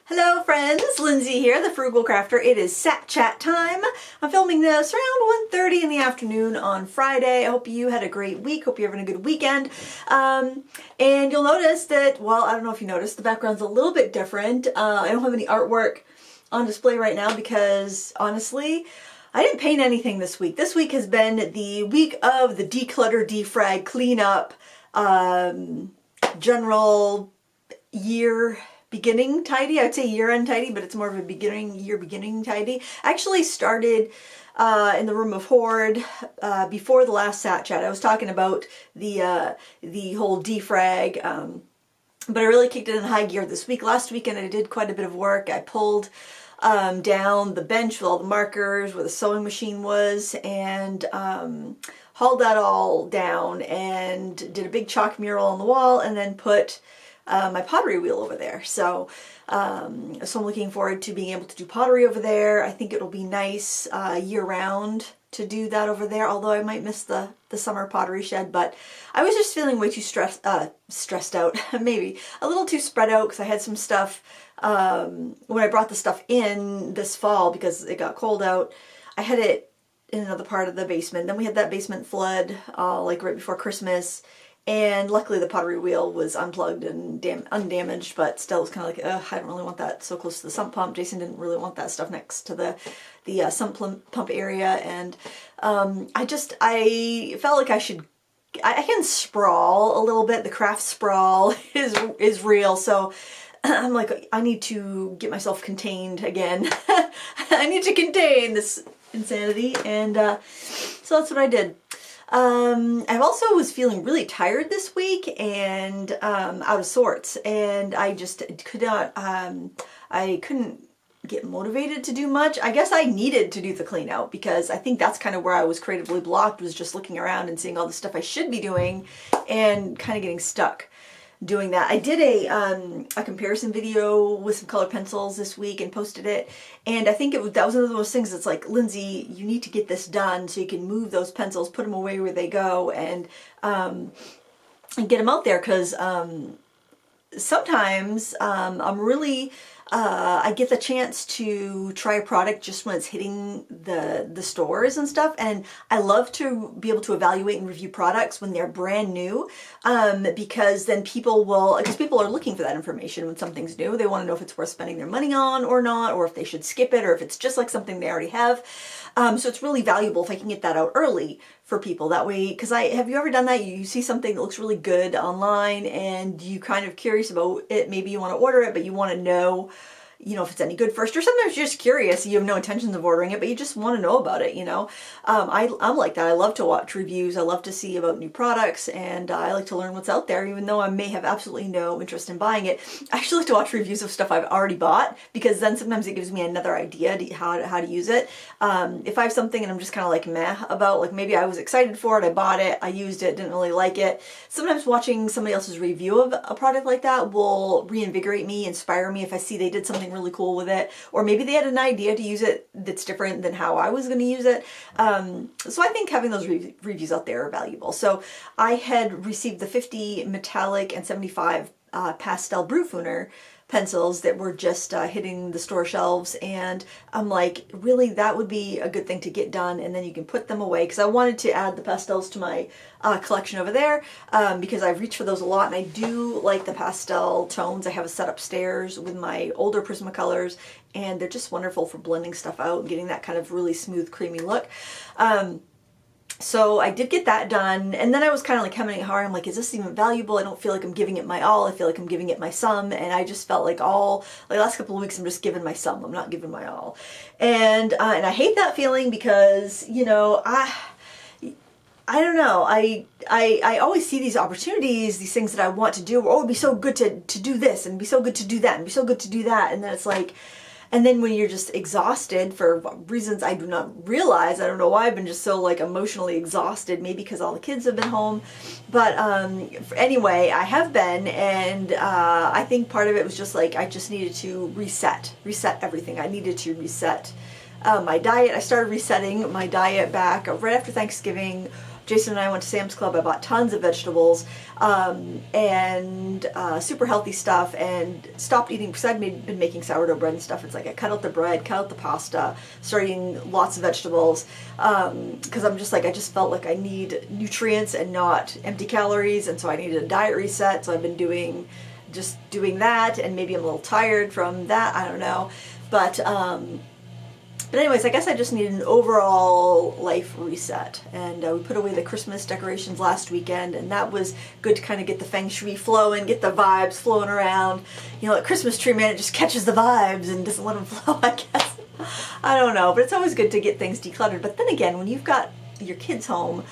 Hello friends, Lindsay here, the Frugal Crafter. It is Sat Chat time. I'm filming this around 1:30 in the afternoon on Friday. I hope you had a great week. Hope you're having a good weekend. And you'll notice that, well, I don't know if you noticed, the background's a little bit different. I don't have any artwork on display right now because, honestly, I didn't paint anything this week. This week has been the week of the declutter, defrag, cleanup, general year beginning tidy. I'd say year-end tidy, but it's more of a beginning tidy. I actually started in the room of Hoard before the last Sat Chat. I was talking about the whole defrag, but I really kicked it in high gear this week. Last weekend I did quite a bit of work. I pulled down the bench with all the markers where the sewing machine was and hauled that all down and did a big chalk mural on the wall and then put my pottery wheel over there. So I'm looking forward to being able to do pottery over there. I think it'll be nice year-round to do that over there, although I might miss the summer pottery shed. But I was just feeling way too stressed out, maybe a little too spread out, because I had some stuff when I brought the stuff in this fall because it got cold out. I had it in another part of the basement. Then we had that basement flood like right before Christmas. And luckily the pottery wheel was unplugged and undamaged, but still was kind of like, I don't really want that so close to the sump pump. Jason didn't really want that stuff next to the sump pump area. And I felt like I can sprawl a little bit. The craft sprawl is real. So I'm like, I need to get myself contained again. I need to contain this insanity. And so that's what I did. I also was feeling really tired this week and out of sorts, and I just could not, I couldn't get motivated to do much. I guess I needed to do the clean out because I think that's kind of where I was creatively blocked, was just looking around and seeing all the stuff I should be doing and kind of getting stuck doing that. I did a comparison video with some colored pencils this week and posted it, and I think that was one of those things that's like, Lindsay, you need to get this done so you can move those pencils, put them away where they go, and get them out there, because sometimes I'm really I get the chance to try a product just when it's hitting the stores and stuff, and I love to be able to evaluate and review products when they're brand new, because then people are looking for that information when something's new. They want to know if it's worth spending their money on or not, or if they should skip it, or if it's just like something they already have. So it's really valuable if I can get that out early for people. That way, because have you ever done that? You see something that looks really good online and you kind of curious about it. Maybe you want to order it, but you want to know, if it's any good first, or sometimes you're just curious. You have no intentions of ordering it, but you just want to know about it, I'm like that. I love to watch reviews. I love to see about new products, and I like to learn what's out there, even though I may have absolutely no interest in buying it. I actually like to watch reviews of stuff I've already bought, because then sometimes it gives me another idea how to use it. If I have something and I'm just kind of like meh about, like maybe I was excited for it, I bought it, I used it, didn't really like it. Sometimes watching somebody else's review of a product like that will reinvigorate me, inspire me if I see they did something really cool with it, or maybe they had an idea to use it that's different than how I was going to use it. So I think having those reviews out there are valuable. So I had received the 50 metallic and 75 pastel Brewfuner pencils that were just hitting the store shelves, and I'm like, really, that would be a good thing to get done, and then you can put them away, because I wanted to add the pastels to my collection over there, because I've reached for those a lot, and I do like the pastel tones. I have a set upstairs with my older Prismacolors, and they're just wonderful for blending stuff out and getting that kind of really smooth, creamy look. So I did get that done, and then I was kind of like hemming it hard. I'm like, is this even valuable? I don't feel like I'm giving it my all. I feel like I'm giving it my some, and I just felt like last couple of weeks I'm just giving my some. I'm not giving my all, and I hate that feeling, because I don't know. I always see these opportunities, these things that I want to do. Oh, it'd be so good to do this, and it'd be so good to do that, and it'd be so good to do that, and then it's like. And then when you're just exhausted for reasons I do not realize, I don't know why I've been just so like emotionally exhausted, maybe because all the kids have been home. But anyway, I have been, and I think part of it was just like I just needed to reset everything. I needed to reset my diet. I started resetting my diet back right after Thanksgiving, Jason and I went to Sam's Club. I bought tons of vegetables and super healthy stuff, and stopped eating because I'd been making sourdough bread and stuff. It's like I cut out the bread, cut out the pasta, started eating lots of vegetables because I'm just like, I just felt like I need nutrients and not empty calories, and so I needed a diet reset. So I've been doing that, and maybe I'm a little tired from that, I don't know. But anyways, I guess I just need an overall life reset. And we put away the Christmas decorations last weekend, and that was good to kind of get the feng shui flowing, get the vibes flowing around. You know, like Christmas tree man, it just catches the vibes and doesn't let them flow, I guess. I don't know, but it's always good to get things decluttered. But then again, when you've got your kids home,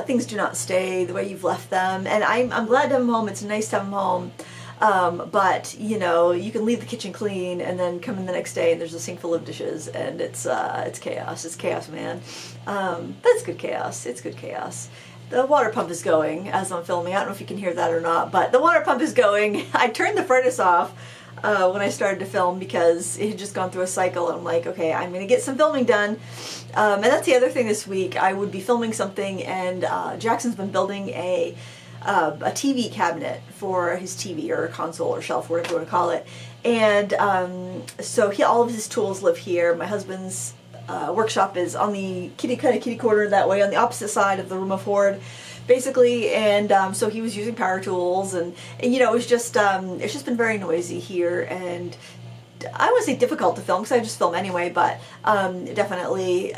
things do not stay the way you've left them. And I'm glad to have them home. It's nice to have them home. But you know, you can leave the kitchen clean and then come in the next day and there's a sink full of dishes, and it's chaos. It's chaos, man. But it's good chaos. It's good chaos. The water pump is going as I'm filming. I don't know if you can hear that or not, but the water pump is going. I turned the furnace off when I started to film because it had just gone through a cycle, and I'm like, okay, I'm gonna get some filming done. And that's the other thing this week. I would be filming something, and Jackson's been building a TV cabinet for his TV, or a console or shelf, whatever you want to call it. And so all of his tools live here. My husband's workshop is on the kitty corner that way, on the opposite side of the room of Hoard, basically. And so he was using power tools, and you know, it's just been very noisy here, and I wouldn't say difficult to film because I just film anyway, but definitely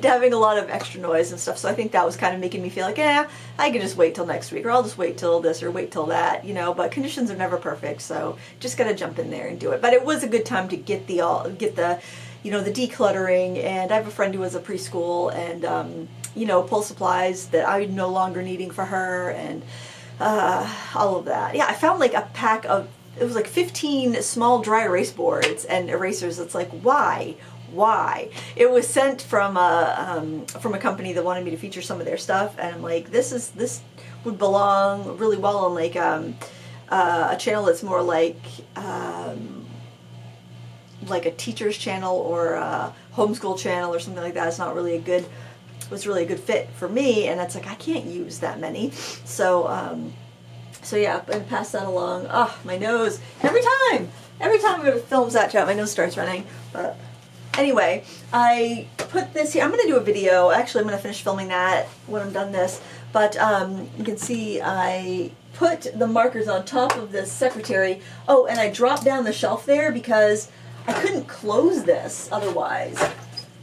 having a lot of extra noise and stuff. So I think that was kind of making me feel like, I could just wait till next week, or I'll just wait till this, or wait till that, you know. But conditions are never perfect, so just gotta jump in there and do it. But it was a good time to get the you know, the decluttering. And I have a friend who was a preschool, and you know, pull supplies that I'm no longer needing for her, and all of that. Yeah, I found like a pack of, it was like 15 small dry erase boards and erasers. It's like, why? It was sent from a company that wanted me to feature some of their stuff, and I'm like, this would belong really well on like a channel that's more like a teacher's channel or a homeschool channel or something like that. It's not really it was really a good fit for me, and it's like, I can't use that many. So yeah, and pass that along. Oh, my nose. Every time it films that chat, my nose starts running. But anyway, I put this here. I'm going to do a video. Actually, I'm going to finish filming that when I'm done this. But you can see I put the markers on top of this secretary. Oh, and I dropped down the shelf there because I couldn't close this otherwise.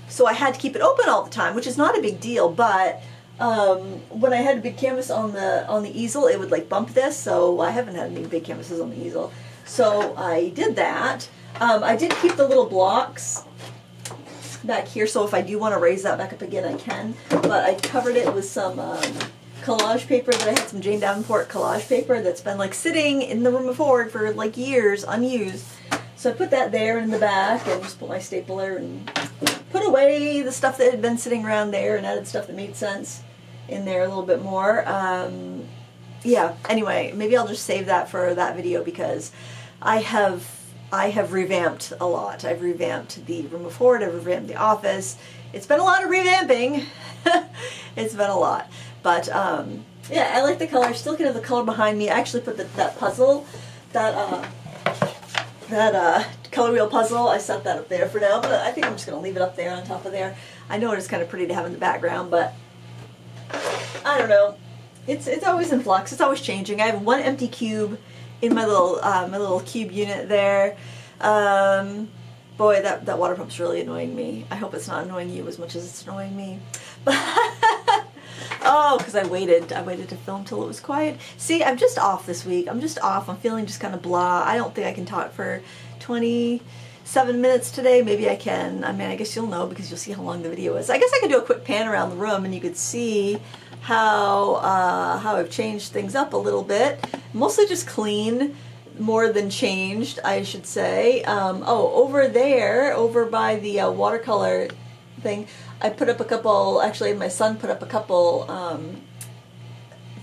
So I had to keep it open all the time, which is not a big deal, but when I had a big canvas on the easel, it would like bump this, so I haven't had any big canvases on the easel. So I did that. I did keep the little blocks back here, so if I do want to raise that back up again, I can. But I covered it with some collage paper that I had, some Jane Davenport collage paper that's been like sitting in the room of Hoard for like years, unused. So I put that there in the back, and just put my stapler and put away the stuff that had been sitting around there, and added stuff that made sense in there a little bit more. Yeah, anyway, maybe I'll just save that for that video because I have revamped a lot. I've revamped the room of Hoard, I've revamped the office. It's been a lot of revamping. It's been a lot. But yeah, I like the color. Still looking at the color behind me. I actually put that puzzle, that color wheel puzzle, I set that up there for now, but I think I'm just going to leave it up there on top of there. I know it is kind of pretty to have in the background, but I don't know. It's always in flux. It's always changing. I have one empty cube in my little cube unit there. Boy, that water pump's really annoying me. I hope it's not annoying you as much as it's annoying me. Oh, because I waited to film till it was quiet. See, I'm just off this week. I'm just off. I'm feeling just kind of blah. I don't think I can talk for 27 minutes today. Maybe I can. I mean, I guess you'll know because you'll see how long the video is. I guess I could do a quick pan around the room and you could see how I've changed things up a little bit. Mostly just clean more than changed, I should say. Oh, over there, over by the watercolor thing, I put up a couple, actually my son put up a couple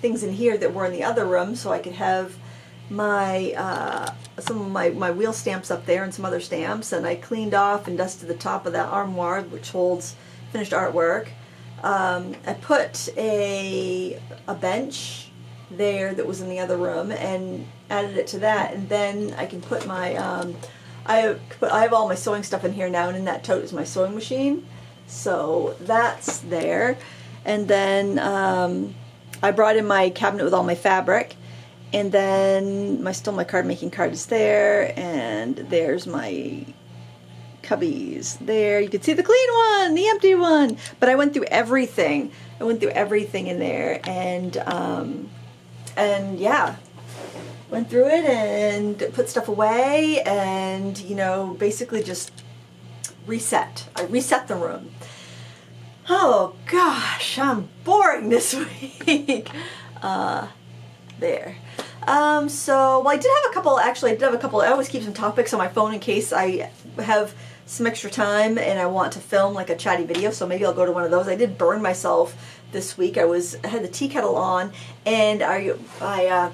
things in here that were in the other room so I could have my some of my wheel stamps up there and some other stamps, and I cleaned off and dusted the top of that armoire which holds finished artwork. I put a bench there that was in the other room and added it to that, and then I can put my I have all my sewing stuff in here now, and in that tote is my sewing machine, so that's there. And then I brought in my cabinet with all my fabric, and then my card making card is there, and there's my cubbies there. You can see the clean one, the empty one, but I went through everything. I went through everything in there, and yeah, went through it and put stuff away, and you know, basically just reset. I reset the room. Oh gosh, I'm boring this week. There. So, well, I did have a couple, actually, I always keep some topics on my phone in case I have some extra time and I want to film like a chatty video, so maybe I'll go to one of those. I did burn myself this week. I had the tea kettle on, and I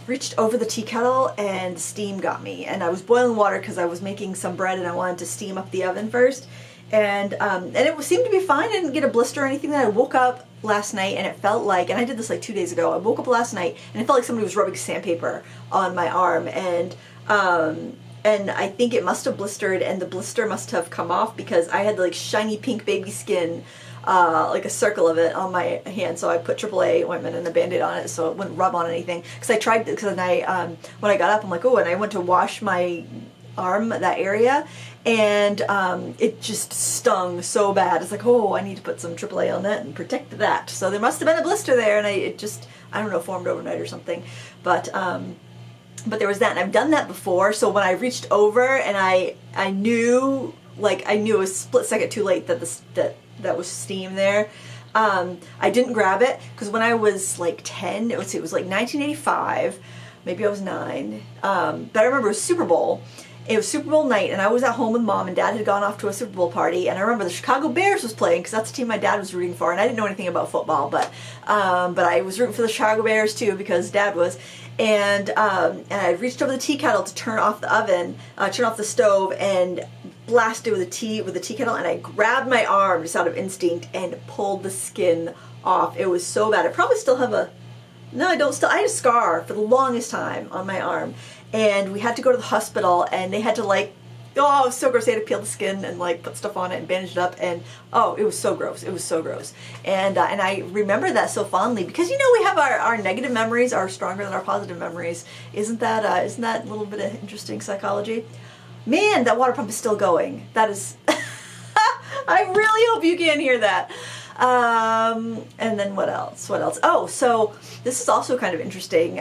reached over the tea kettle and steam got me, and I was boiling water because I was making some bread and I wanted to steam up the oven first, and it seemed to be fine. I didn't get a blister or anything. Then I woke up last night and it felt like, and I did this like 2 days ago, I woke up last night and it felt like somebody was rubbing sandpaper on my arm, and I think it must have blistered, and the blister must have come off because I had like shiny pink baby skin, like a circle of it on my hand, so I put AAA ointment and a Band-Aid on it so it wouldn't rub on anything, because I tried, because when I got up, I'm like, oh, and I went to wash my arm, that area, and it just stung so bad. It's like, oh, I need to put some AAA on that and protect that. So there must have been a blister there, and it just, I don't know, formed overnight or something, but there was that, and I've done that before, so when I reached over and I knew it was a split second too late that was steam there. I didn't grab it, because when I was like 10, it was like 1985, maybe I was 9, but I remember it was Super Bowl. It was Super Bowl night, and I was at home with Mom, and Dad had gone off to a Super Bowl party, and I remember the Chicago Bears was playing, because that's the team my dad was rooting for, and I didn't know anything about football, but I was rooting for the Chicago Bears too, because Dad was, and I reached over the tea kettle to turn off the oven, turn off the stove, and blast it with the tea kettle, and I grabbed my arm just out of instinct and pulled the skin off. It was so bad. I probably still have I had a scar for the longest time on my arm, and we had to go to the hospital, and they had to it was so gross. They had to peel the skin and like put stuff on it and bandage it up, and oh, it was so gross. It was so gross. And I remember that so fondly, because you know, we have our negative memories are stronger than our positive memories. Isn't that a little bit of interesting psychology? Man, that water pump is still going. That is, I really hope you can hear that. And then what else? Oh, so this is also kind of interesting.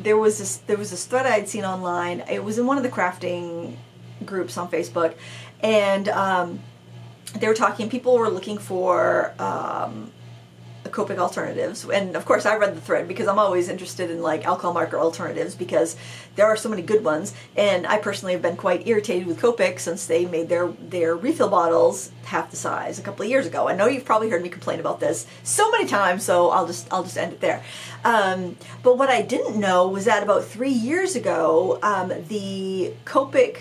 There was this thread I had seen online. It was in one of the crafting groups on Facebook, and they were talking. People were looking for Copic alternatives, and of course I read the thread because I'm always interested in like alcohol marker alternatives, because there are so many good ones, and I personally have been quite irritated with Copic since they made their refill bottles half the size a couple of years ago. I know you've probably heard me complain about this so many times, so I'll just end it there. But what I didn't know was that about 3 years ago, the Copic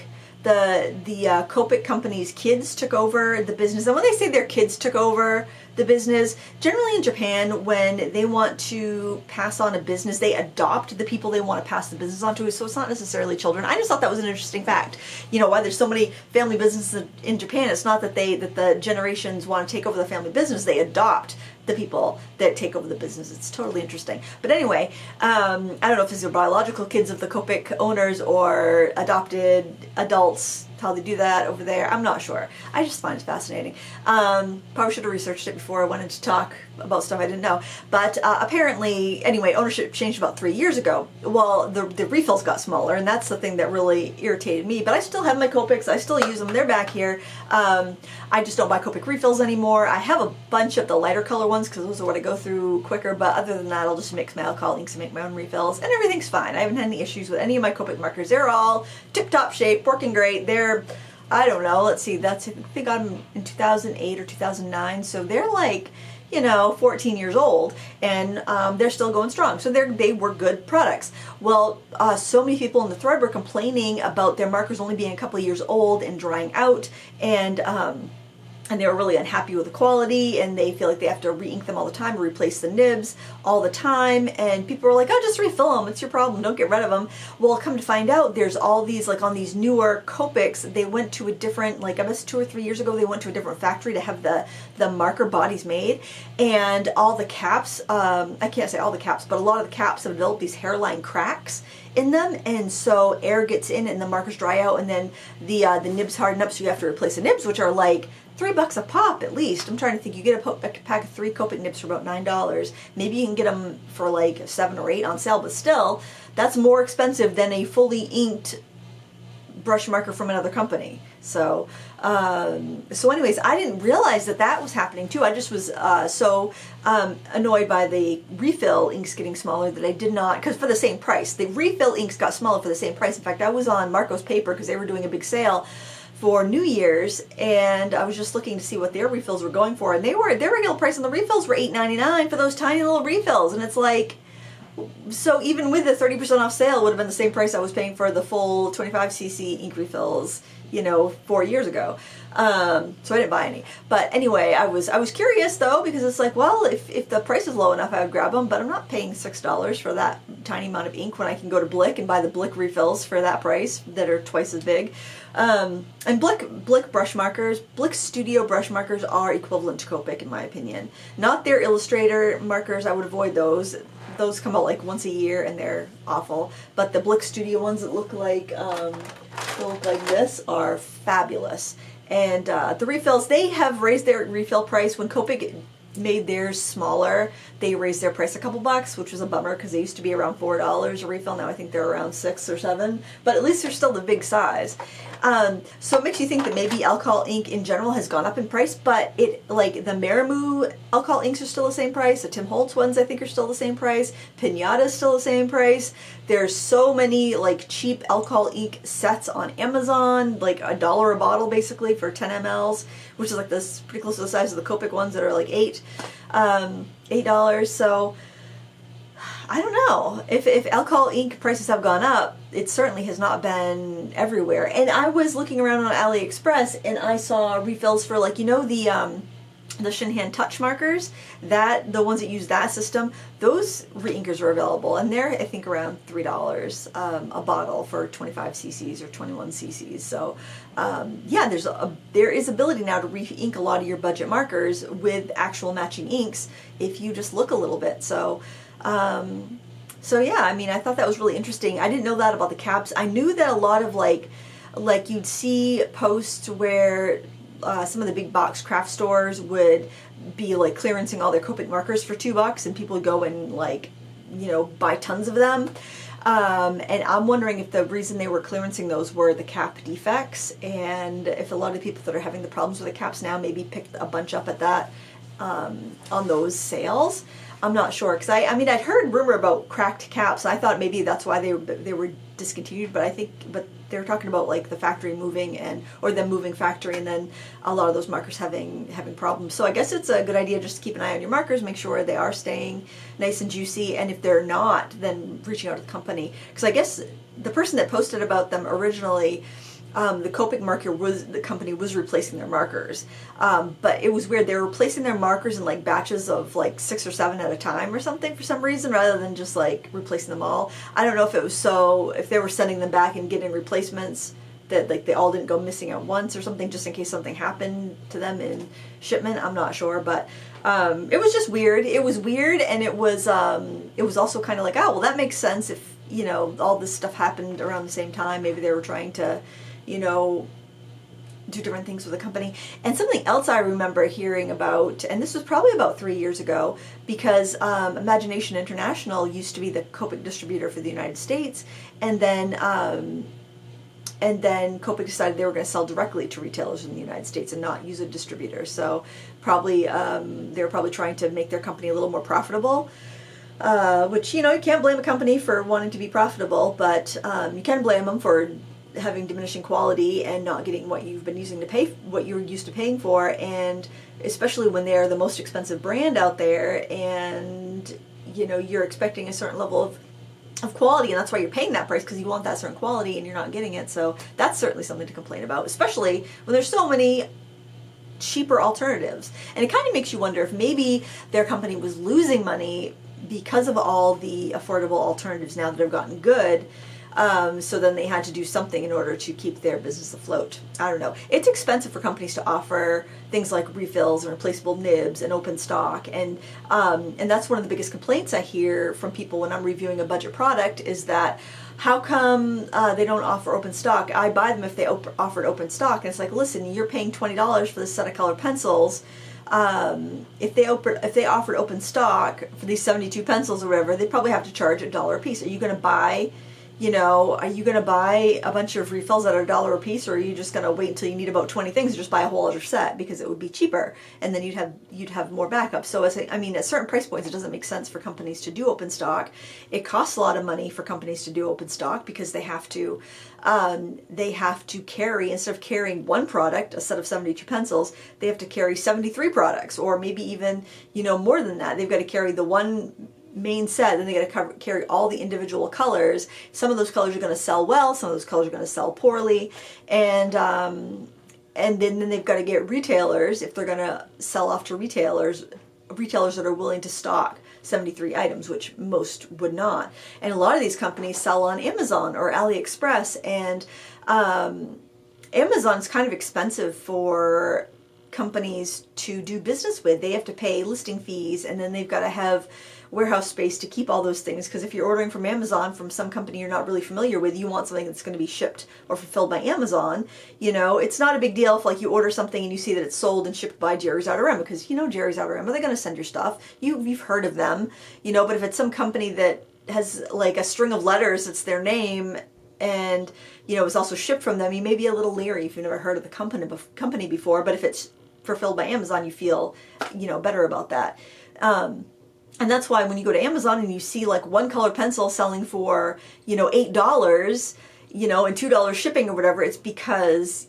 company's kids took over the business. And when they say their kids took over the business, generally in Japan, when they want to pass on a business, they adopt the people they want to pass the business on to, so it's not necessarily children. I just thought that was an interesting fact. You know, why there's so many family businesses in Japan, it's not that the generations want to take over the family business, they adopt the people that take over the business. It's totally interesting. But anyway, I don't know if these are biological kids of the Copic owners or adopted adults, how they do that over there. I'm not sure. I just find it fascinating. Probably should have researched it before I went into talk about stuff I didn't know. But apparently, anyway, ownership changed about 3 years ago. Well, the refills got smaller, and that's the thing that really irritated me. But I still have my Copics. I still use them. They're back here. I just don't buy Copic refills anymore. I have a bunch of the lighter color ones because those are what I go through quicker. But other than that, I'll just mix my alcohol inks and make my own refills, and everything's fine. I haven't had any issues with any of my Copic markers. They're all tip-top shape, working great. They're, I don't know, let's see, I think I got them in 2008 or 2009, so they're like, you know, 14 years old, and they're still going strong. So they were good products. Well, so many people in the thread were complaining about their markers only being a couple of years old and drying out, and and they were really unhappy with the quality, and they feel like they have to re-ink them all the time, replace the nibs all the time, and people were like, oh, just refill them, it's your problem, don't get rid of them. Well, come to find out, there's all these, like on these newer Copics, they went to a different, like I guess 2 or 3 years ago, they went to a different factory to have the marker bodies made, and all the caps, I can't say all the caps, but a lot of the caps have developed these hairline cracks in them, and so air gets in and the markers dry out, and then the nibs harden up, so you have to replace the nibs, which are like $3 a pop at least. I'm trying to think, you get a pack of 3 Copic nibs for about $9. Maybe you can get them for like 7 or 8 on sale, but still, that's more expensive than a fully inked brush marker from another company. So, so anyways, I didn't realize that that was happening too. I just was so annoyed by the refill inks getting smaller that I did not, because for the same price, the refill inks got smaller for the same price. In fact, I was on Marco's Paper because they were doing a big sale for New Year's, and I was just looking to see what their refills were going for, and their regular price on the refills were $8.99 for those tiny little refills, and it's like, so even with the 30% off sale, it would have been the same price I was paying for the full 25cc ink refills, you know, 4 years ago. So I didn't buy any. But anyway, I was curious though, because it's like, well, if the price is low enough, I would grab them, but I'm not paying $6 for that tiny amount of ink when I can go to Blick and buy the Blick refills for that price that are twice as big. And Blick brush markers, Blick Studio brush markers are equivalent to Copic in my opinion. Not their Illustrator markers, I would avoid those. Those come out like once a year and they're awful. But the Blick Studio ones that look like this are fabulous. And the refills, they have raised their refill price. When Copic made theirs smaller, they raised their price a couple bucks, which was a bummer because they used to be around $4 a refill. Now I think they're around $6 or $7, but at least they're still the big size. So it makes you think that maybe alcohol ink in general has gone up in price, but it, like the Maramoo alcohol inks are still the same price. The Tim Holtz ones I think are still the same price. Pinata is still the same price. There's so many like cheap alcohol ink sets on Amazon, like $1 a bottle basically for 10 mLs, which is like this pretty close to the size of the Copic ones that are like $8. So I don't know if alcohol ink prices have gone up. It certainly has not been everywhere. And I was looking around on AliExpress and I saw refills for, like, you know, the Shinhan touch markers, the ones that use that system, those re-inkers are available, and they're I think around $3 a bottle for 25 cc's or 21 cc's. So yeah, there is ability now to re-ink a lot of your budget markers with actual matching inks if you just look a little bit. So so yeah, I mean, I thought that was really interesting. I didn't know that about the caps. I knew that a lot of like you'd see posts where some of the big box craft stores would be like clearancing all their Copic markers for $2, and people would go and, like, you know, buy tons of them. And I'm wondering if the reason they were clearancing those were the cap defects, and if a lot of the people that are having the problems with the caps now maybe picked a bunch up at that on those sales. I'm not sure, because I mean, I'd heard rumor about cracked caps. I thought maybe that's why they were discontinued, but they were talking about like the factory moving or them moving factory, and then a lot of those markers having problems. So I guess it's a good idea just to keep an eye on your markers, make sure they are staying nice and juicy, and if they're not, then reaching out to the company. Because I guess the person that posted about them originally, the Copic the company was replacing their markers, but it was weird. They were replacing their markers in like batches of like 6 or 7 at a time or something for some reason, rather than just like replacing them all. I don't know if it was if they were sending them back and getting replacements that like they all didn't go missing at once or something, just in case something happened to them in shipment. I'm not sure, but it was just weird. It was weird, and it was also kind of like, oh well, that makes sense if, you know, all this stuff happened around the same time. Maybe they were trying to, you know, do different things with the company. And something else I remember hearing about, and this was probably about 3 years ago, because Imagination International used to be the Copic distributor for the United States, and then Copic decided they were going to sell directly to retailers in the United States and not use a distributor. So probably they were probably trying to make their company a little more profitable. Which, you know, you can't blame a company for wanting to be profitable, but you can blame them for having diminishing quality and not getting what you've been using to pay, what you're used to paying for, and especially when they're the most expensive brand out there, and, you know, you're expecting a certain level of quality, and that's why you're paying that price, because you want that certain quality and you're not getting it. So that's certainly something to complain about, especially when there's so many cheaper alternatives. And it kind of makes you wonder if maybe their company was losing money because of all the affordable alternatives now that have gotten good. So then they had to do something in order to keep their business afloat. I don't know. It's expensive for companies to offer things like refills and replaceable nibs and open stock, and that's one of the biggest complaints I hear from people when I'm reviewing a budget product is that how come they don't offer open stock? I buy them if they offered open stock, and it's like, listen, you're paying $20 for this set of colored pencils. If they offered open stock for these 72 pencils or whatever, they probably have to charge $1 a piece. Are you going to buy? Are you going to buy a bunch of refills that are $1 a piece, or are you just going to wait until you need about 20 things and just buy a whole other set because it would be cheaper, and then you'd have more backup? So at certain price points, it doesn't make sense for companies to do open stock. It costs a lot of money for companies to do open stock because they have to carry, instead of carrying one product, a set of 72 pencils, they have to carry 73 products, or maybe even more than that. They've got to carry the one main set, then they got to carry all the individual colors. Some of those colors are going to sell well, some of those colors are going to sell poorly, and then they've got to get retailers, if they're going to sell off to retailers that are willing to stock 73 items, which most would not. And a lot of these companies sell on Amazon or AliExpress, and Amazon's kind of expensive for companies to do business with. They have to pay listing fees, and then they've got to have warehouse space to keep all those things, because if you're ordering from Amazon from some company you're not really familiar with, you want something that's going to be shipped or fulfilled by Amazon. It's not a big deal if you order something and you see that it's sold and shipped by Jerry's Outer Rim, because Jerry's Outer Rim, they're going to send your stuff. You've heard of them, but if it's some company that has like a string of letters that's their name, and it's also shipped from them, you may be a little leery if you've never heard of the company before. But if it's fulfilled by Amazon, you feel better about that. And that's why when you go to Amazon and you see like one color pencil selling for, $8, and $2 shipping or whatever, it's because,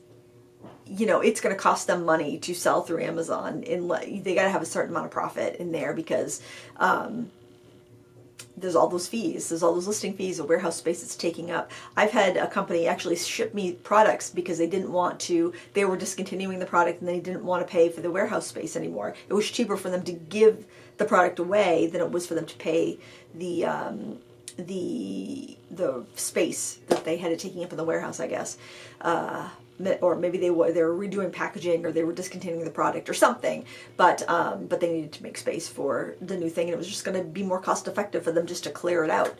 it's going to cost them money to sell through Amazon. They got to have a certain amount of profit in there, because there's all those fees, there's all those listing fees, the warehouse space it's taking up. I've had a company actually ship me products because they were discontinuing the product and they didn't want to pay for the warehouse space anymore. It was cheaper for them to give the product away than it was for them to pay the space that they had it taking up in the warehouse, I guess. Or maybe they were redoing packaging, or they were discontinuing the product or something, but they needed to make space for the new thing, and it was just going to be more cost effective for them just to clear it out.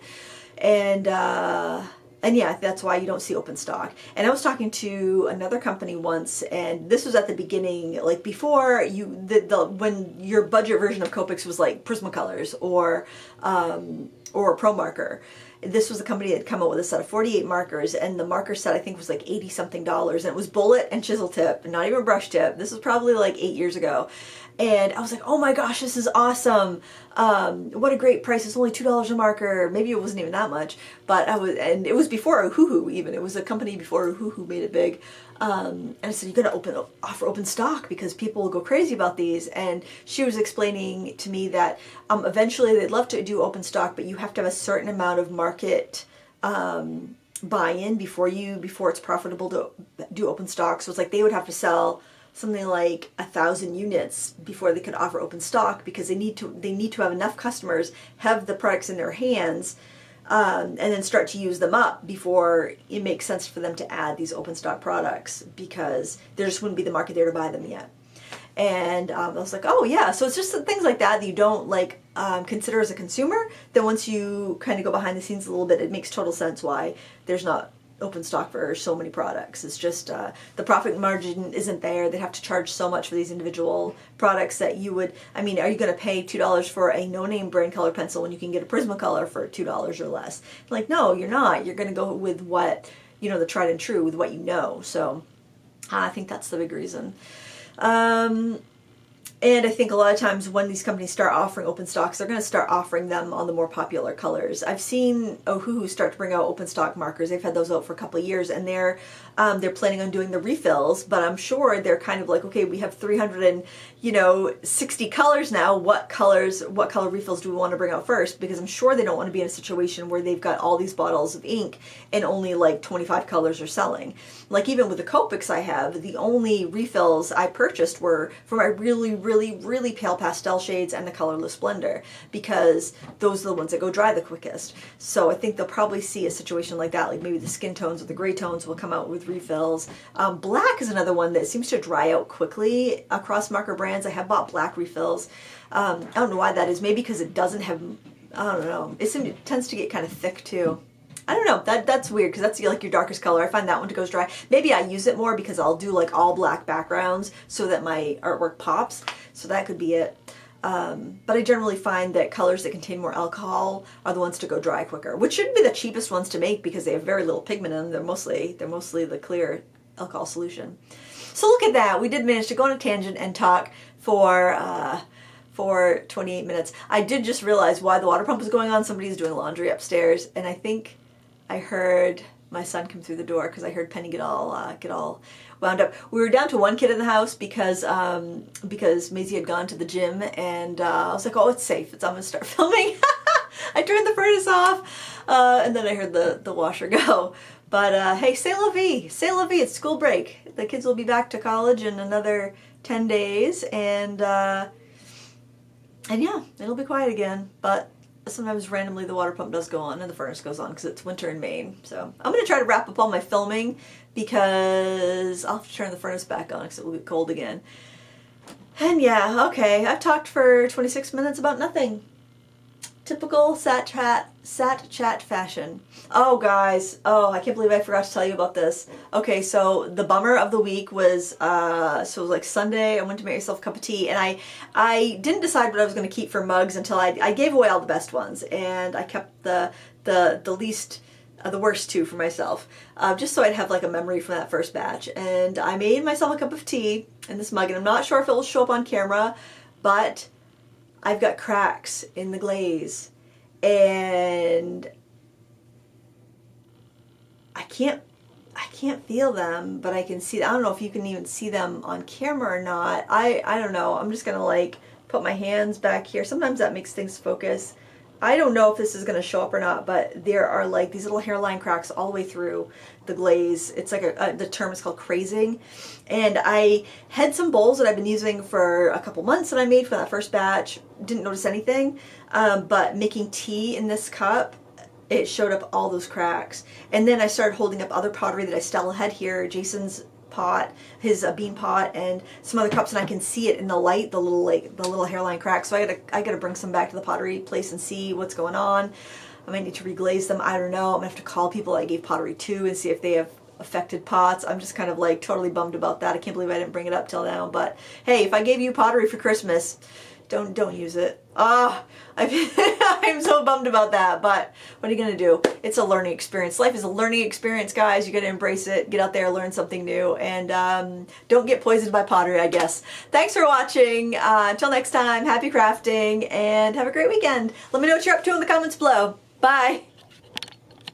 And yeah, that's why you don't see open stock. And I was talking to another company once, and this was at the beginning, like before when your budget version of Copics was like Prismacolors or Pro Marker. This was a company that had come out with a set of 48 markers, and the marker set I think was like $80 something, and it was bullet and chisel tip, not even brush tip. This was probably like 8 years ago. And I was like, oh my gosh, this is awesome. What a great price. It's only $2 a marker. Maybe it wasn't even that much, and it was before Ohuhu even. It was a company before Ohuhu made it big. And I said, you got to offer open stock because people will go crazy about these. And she was explaining to me that eventually they'd love to do open stock, but you have to have a certain amount of market buy-in before it's profitable to do open stock. So it's like they would have to sell something like 1,000 units before they could offer open stock, because they need to have enough customers have the products in their hands, and then start to use them up before it makes sense for them to add these open stock products, because there just wouldn't be the market there to buy them yet. And I was like, oh yeah, so it's just things like that you don't consider as a consumer. Then once you kind of go behind the scenes a little bit, it makes total sense why there's not open stock for so many products. It's just the profit margin isn't there. They'd have to charge so much for these individual products that are you going to pay $2 for a no-name brand color pencil when you can get a Prismacolor for $2 or less? Like, no, you're not. You're going to go with what, the tried and true, with what you know. So I think that's the big reason. And And I think a lot of times when these companies start offering open stocks, they're going to start offering them on the more popular colors. I've seen Ohuhu start to bring out open stock markers. They've had those out for a couple of years, and they're planning on doing the refills. But I'm sure they're kind of like, okay, we have 360 colors now. What color refills do we want to bring out first? Because I'm sure they don't want to be in a situation where they've got all these bottles of ink and only like 25 colors are selling. Like even with the Copics I have, the only refills I purchased were for my really, really, really pale pastel shades and the colorless blender, because those are the ones that go dry the quickest. So I think they'll probably see a situation like that, like maybe the skin tones or the gray tones will come out with refills. Black is another one that seems to dry out quickly across marker brands. I have bought black refills. I don't know why that is. Maybe because it doesn't have, I don't know. It tends to get kind of thick too. I don't know. That's weird because that's like your darkest color. I find that one goes dry. Maybe I use it more because I'll do like all black backgrounds so that my artwork pops. So that could be it. But I generally find that colors that contain more alcohol are the ones to go dry quicker, which should be the cheapest ones to make because they have very little pigment in them. They're mostly the clear alcohol solution. So look at that. We did manage to go on a tangent and talk for 28 minutes. I did just realize why the water pump was going on. Somebody's doing laundry upstairs, and I think I heard my son come through the door because I heard Penny get all wound up. We were down to one kid in the house because Maisie had gone to the gym, and I was like, oh, it's safe. I'm gonna start filming. I turned the furnace off, and then I heard the washer go. But hey, c'est la vie, c'est la vie. It's school break. The kids will be back to college in another 10 days, and yeah, it'll be quiet again. But sometimes randomly the water pump does go on and the furnace goes on because it's winter in Maine. So I'm going to try to wrap up all my filming because I'll have to turn the furnace back on because it will be cold again. And yeah, okay, I've talked for 26 minutes about nothing. Typical sat chat fashion. Oh guys, I can't believe I forgot to tell you about this. Okay, so the bummer of the week was, so it was like Sunday, I went to make myself a cup of tea, and I didn't decide what I was going to keep for mugs until I gave away all the best ones, and I kept the least, the worst two for myself, just so I'd have like a memory from that first batch. And I made myself a cup of tea in this mug, and I'm not sure if it will show up on camera, but I've got cracks in the glaze, and I can't feel them, but I can see. I don't know if you can even see them on camera or not. I don't know. I'm just gonna like put my hands back here. Sometimes that makes things focus. I don't know if this is going to show up or not, but there are like these little hairline cracks all the way through the glaze. It's like the term is called crazing. And I had some bowls that I've been using for a couple months that I made for that first batch. Didn't notice anything, but making tea in this cup, it showed up all those cracks. And then I started holding up other pottery that I still had here, Jason's pot, his bean pot, and some other cups, and I can see it in the light, the little hairline cracks. So I gotta bring some back to the pottery place and see what's going on. I might need to reglaze them. I don't know. I'm gonna have to call people I gave pottery to and see if they have affected pots. I'm just kind of like totally bummed about that. I can't believe I didn't bring it up till now. But hey, if I gave you pottery for Christmas, don't use it. I'm so bummed about that, but what are you gonna do? It's a learning experience. Life is a learning experience, guys. You gotta embrace it, get out there, learn something new, and don't get poisoned by pottery, I guess. Thanks for watching. Until next time, happy crafting, and have a great weekend. Let me know what you're up to in the comments below. Bye.